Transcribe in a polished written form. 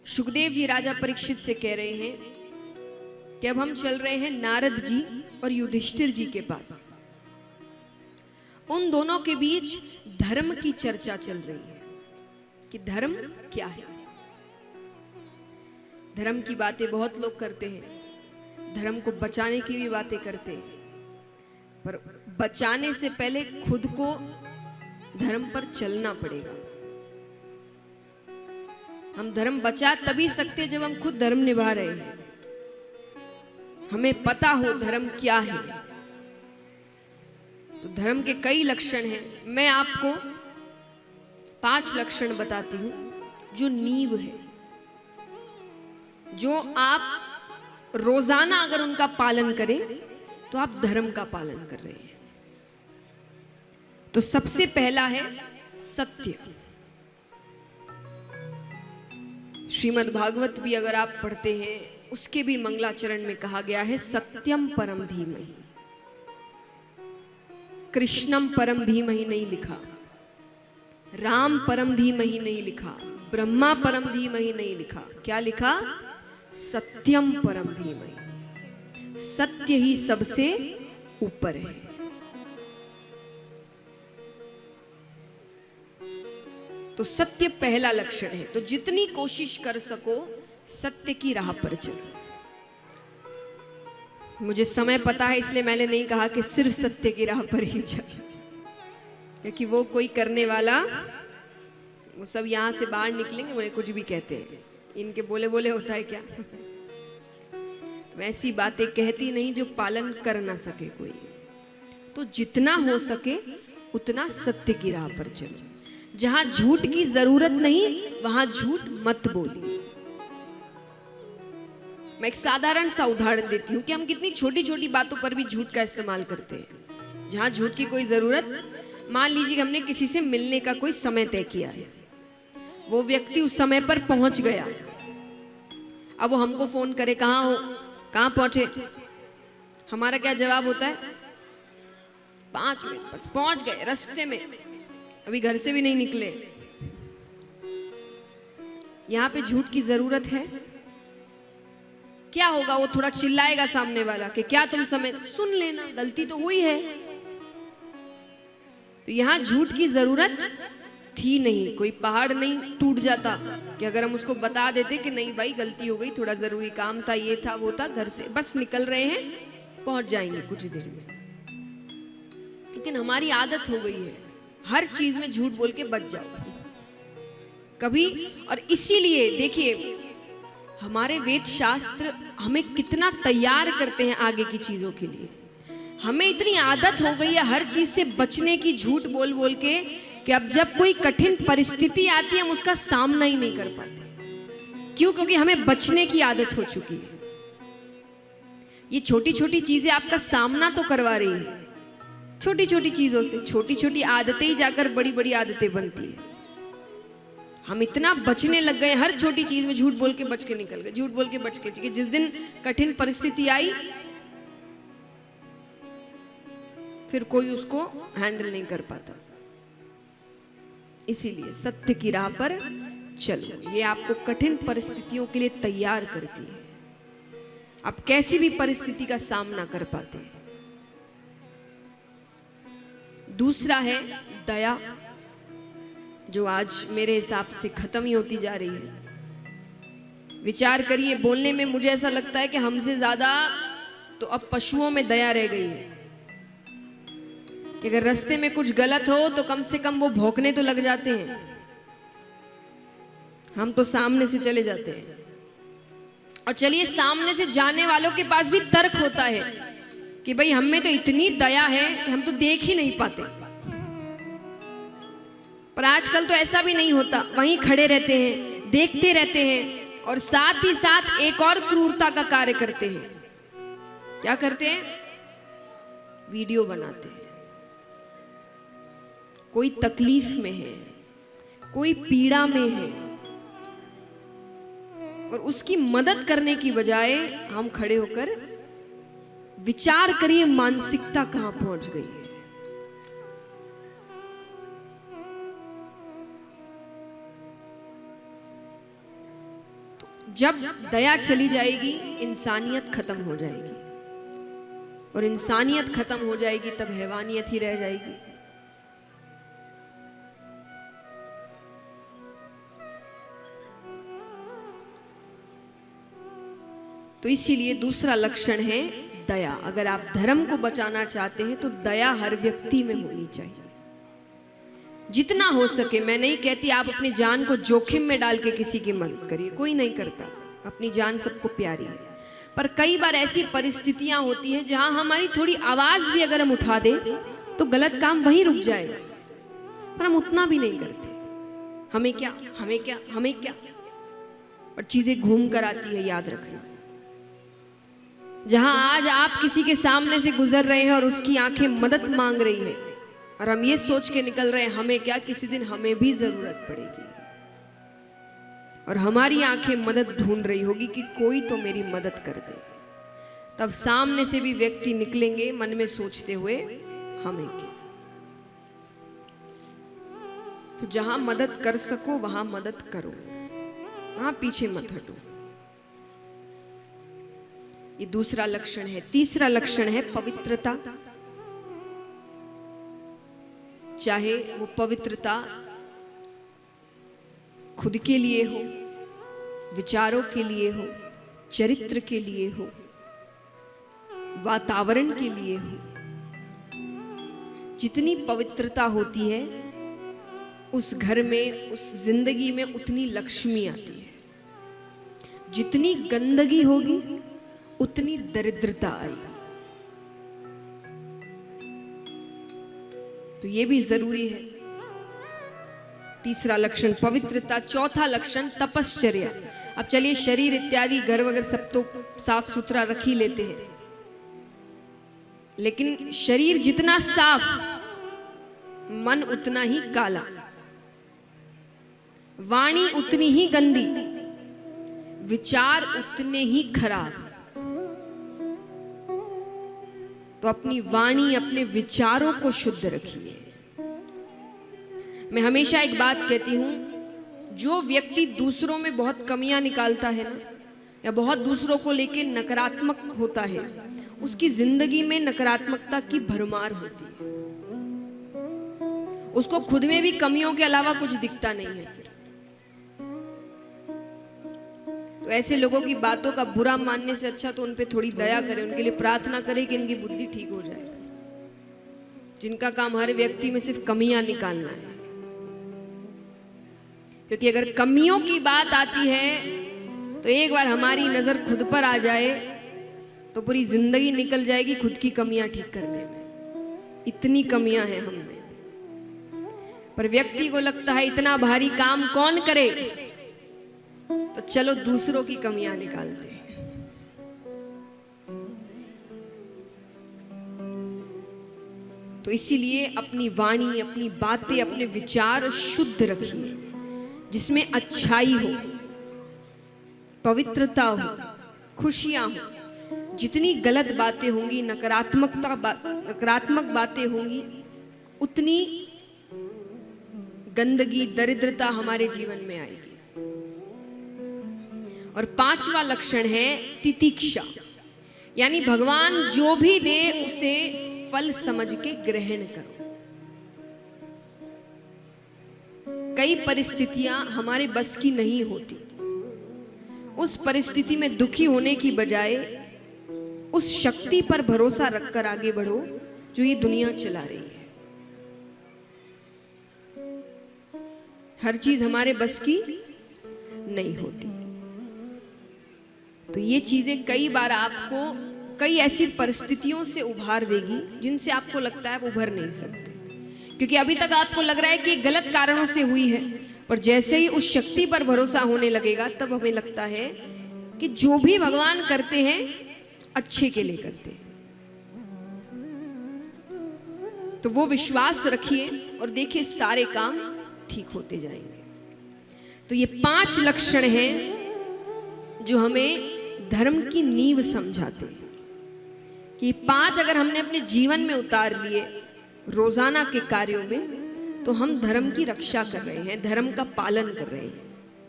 सुखदेव जी राजा परीक्षित से कह रहे हैं कि अब हम चल रहे हैं नारद जी और युधिष्ठिर जी के पास। उन दोनों के बीच धर्म की चर्चा चल रही है कि धर्म क्या है। धर्म की बातें बहुत लोग करते हैं, धर्म को बचाने की भी बातें करते हैं, पर बचाने से पहले खुद को धर्म पर चलना पड़ेगा। हम धर्म बचा तभी सकते जब हम खुद धर्म निभा रहे हैं, हमें पता हो धर्म क्या है। तो धर्म के कई लक्षण हैं, मैं आपको 5 लक्षण बताती हूं जो नींव है, जो आप रोजाना अगर उनका पालन करें तो आप धर्म का पालन कर रहे हैं। तो सबसे पहला है सत्य। श्रीमद् भागवत भी अगर आप पढ़ते हैं, उसके भी मंगलाचरण में कहा गया है सत्यम परम धीमहि। कृष्णम परम धीमहि नहीं लिखा, राम परम धीमहि नहीं लिखा, ब्रह्मा परम धीमहि नहीं लिखा, क्या लिखा? सत्यम परम धीमहि। सत्य ही सबसे ऊपर है। तो सत्य पहला लक्षण है। तो जितनी कोशिश कर सको सत्य की राह पर चलो। मुझे समय पता है इसलिए मैंने नहीं कहा कि सिर्फ सत्य की राह पर ही चलो, क्योंकि वो कोई करने वाला, वो सब यहां से बाहर निकलेंगे उन्हें कुछ भी कहते हैं, इनके बोले बोले होता है क्या। तो ऐसी बातें कहती नहीं जो पालन कर ना सके कोई। तो जितना हो सके उतना सत्य की राह पर चलो। जहां झूठ की जरूरत नहीं वहां झूठ मत बोलिए। मैं एक साधारण सा उदाहरण देती हूं कि हम कितनी छोटी छोटी बातों पर भी झूठ का इस्तेमाल करते हैं। जहां झूठ की कोई जरूरत, मान लीजिए कि हमने किसी से मिलने का कोई समय तय किया है, वो व्यक्ति उस समय पर पहुंच गया, अब वो हमको फोन करे कहाँ हो, कहाँ पहुंचे, हमारा क्या जवाब होता है? 5 मिनट बस पहुंच गए, रास्ते में, अभी घर से भी नहीं निकले। यहां पे झूठ की जरूरत है? क्या होगा? वो थोड़ा चिल्लाएगा सामने वाला कि क्या तुम समय, सुन लेना, गलती तो हुई है। तो यहां झूठ की जरूरत थी नहीं। कोई पहाड़ नहीं टूट जाता कि अगर हम उसको बता देते कि नहीं भाई गलती हो गई, थोड़ा जरूरी काम था, ये था वो था, घर से बस निकल रहे हैं, पहुंच जाएंगे कुछ देर में। लेकिन हमारी आदत हो गई है हर चीज में झूठ बोल के बच जाओ कभी। और इसीलिए देखिए हमारे वेद शास्त्र हमें कितना तैयार करते हैं आगे की चीजों के लिए। हमें इतनी आदत हो गई है हर चीज से बचने की, झूठ बोल बोल के, कि अब जब कोई कठिन परिस्थिति आती है हम उसका सामना ही नहीं कर पाते। क्यों? क्योंकि हमें बचने की आदत हो चुकी है। ये छोटी छोटी चीजें आपका सामना तो करवा रही है, छोटी छोटी चीजों से। छोटी छोटी आदतें ही जाकर बड़ी बड़ी आदतें बनती है। हम इतना बचने लग गए हर छोटी चीज में, झूठ बोल के बच के निकल गए, झूठ बोल के बच के, जिस दिन कठिन परिस्थिति आई फिर कोई उसको हैंडल नहीं कर पाता। इसीलिए सत्य की राह पर चलो, ये आपको कठिन परिस्थितियों के लिए तैयार करती है। आप कैसी भी परिस्थिति का सामना कर पाते हैं। दूसरा है दया, जो आज मेरे हिसाब से खत्म ही होती जा रही है। विचार करिए, बोलने में मुझे ऐसा लगता है कि हमसे ज्यादा तो अब पशुओं में दया रह गई है कि अगर रास्ते में कुछ गलत हो तो कम से कम वो भौंकने तो लग जाते हैं, हम तो सामने से चले जाते हैं। और चलिए सामने से जाने वालों के पास भी तर्क होता है कि भाई हम में तो इतनी दया है कि हम तो देख ही नहीं पाते। पर आजकल तो ऐसा भी नहीं होता, वहीं खड़े रहते हैं, देखते रहते हैं, और साथ ही साथ एक और क्रूरता का कार्य करते हैं। क्या करते हैं? वीडियो बनाते हैं। कोई तकलीफ में है, कोई पीड़ा में है, और उसकी मदद करने की बजाय हम खड़े होकर विचार करिए मानसिकता कहां पहुंच गई है। तो जब दया चली जाएगी इंसानियत खत्म हो जाएगी, और इंसानियत खत्म हो जाएगी तब हैवानियत ही रह जाएगी। तो इसीलिए दूसरा लक्षण है दया। अगर आप धर्म को बचाना चाहते हैं तो दया हर व्यक्ति में होनी चाहिए, जितना हो सके। मैं नहीं कहती आप अपनी जान को जोखिम में डाल के किसी की मदद करिए, कोई नहीं करता, अपनी जान सबको प्यारी है। पर कई बार ऐसी परिस्थितियां होती हैं जहां हमारी थोड़ी आवाज भी अगर हम उठा दें तो गलत काम वहीं रुक जाएगा, पर हम उतना भी नहीं करते। हमें क्या, हमें क्या, हमें क्या, और चीजें घूम कर आती है। याद रखना, जहां आज आप किसी के सामने से गुजर रहे हैं और उसकी आंखें मदद मांग रही है, और हम ये सोच के निकल रहे हैं हमें क्या, किसी दिन हमें भी जरूरत पड़ेगी, और हमारी आंखें मदद ढूंढ रही होगी कि कोई तो मेरी मदद कर दे, तब सामने से भी व्यक्ति निकलेंगे मन में सोचते हुए हमें क्या। तो जहां मदद कर सको वहां मदद करो, वहां पीछे मत हटो। ये दूसरा लक्षण है। तीसरा लक्षण है पवित्रता। चाहे वो पवित्रता खुद के लिए हो, विचारों के लिए हो, चरित्र के लिए हो, वातावरण के लिए हो, जितनी पवित्रता होती है उस घर में, उस जिंदगी में उतनी लक्ष्मी आती है। जितनी गंदगी होगी उतनी दरिद्रता आएगी। तो ये भी जरूरी है। तीसरा लक्षण पवित्रता। चौथा लक्षण तपश्चर्या। अब चलिए, शरीर इत्यादि घर वगैरह सब तो साफ सुथरा रख ही लेते हैं, लेकिन शरीर जितना साफ मन उतना ही काला, वाणी उतनी ही गंदी, विचार उतने ही खराब। तो अपनी वाणी, अपने विचारों को शुद्ध रखिए। मैं हमेशा एक बात कहती हूं, जो व्यक्ति दूसरों में बहुत कमियां निकालता है ना, या बहुत दूसरों को लेके नकारात्मक होता है, उसकी जिंदगी में नकारात्मकता की भरमार होती है। उसको खुद में भी कमियों के अलावा कुछ दिखता नहीं है। फिर तो ऐसे लोगों की बातों का बुरा मानने से अच्छा तो उन पे थोड़ी दया करें, उनके लिए प्रार्थना करें कि इनकी बुद्धि ठीक हो जाए, जिनका काम हर व्यक्ति में सिर्फ कमियां निकालना है। क्योंकि अगर कमियों की बात आती है तो एक बार हमारी नजर खुद पर आ जाए तो पूरी जिंदगी निकल जाएगी खुद की कमियां ठीक करने में। इतनी कमियां हैं हम में। पर व्यक्ति को लगता है इतना भारी काम कौन करे, तो चलो दूसरों की कमियां निकालते हैं। तो इसीलिए अपनी वाणी, अपनी बातें, अपने विचार शुद्ध रखिए, जिसमें अच्छाई हो, पवित्रता हो, खुशियां हो। जितनी गलत बातें होंगी, नकारात्मक बातें होंगी, उतनी गंदगी, दरिद्रता हमारे जीवन में आएगी। और पांचवा लक्षण है तितिक्षा, यानी भगवान जो भी दे उसे फल समझ के ग्रहण करो। कई परिस्थितियां हमारे बस की नहीं होती, उस परिस्थिति में दुखी होने की बजाय उस शक्ति पर भरोसा रखकर आगे बढ़ो जो ये दुनिया चला रही है। हर चीज हमारे बस की नहीं होती। तो ये चीजें कई बार आपको कई ऐसी परिस्थितियों से उभार देगी जिनसे आपको लगता है आप उभर नहीं सकते, क्योंकि अभी तक आपको लग रहा है कि गलत कारणों से हुई है। पर जैसे ही उस शक्ति पर भरोसा होने लगेगा तब हमें लगता है कि जो भी भगवान करते हैं अच्छे के लिए करते हैं। तो वो विश्वास रखिए और देखिए सारे काम ठीक होते जाएंगे। तो ये 5 लक्षण हैं जो हमें धर्म की नींव समझाते हैं कि 5 अगर हमने अपने जीवन में उतार लिए रोजाना के कार्यों में, तो हम धर्म की रक्षा कर रहे हैं, धर्म का पालन कर रहे हैं।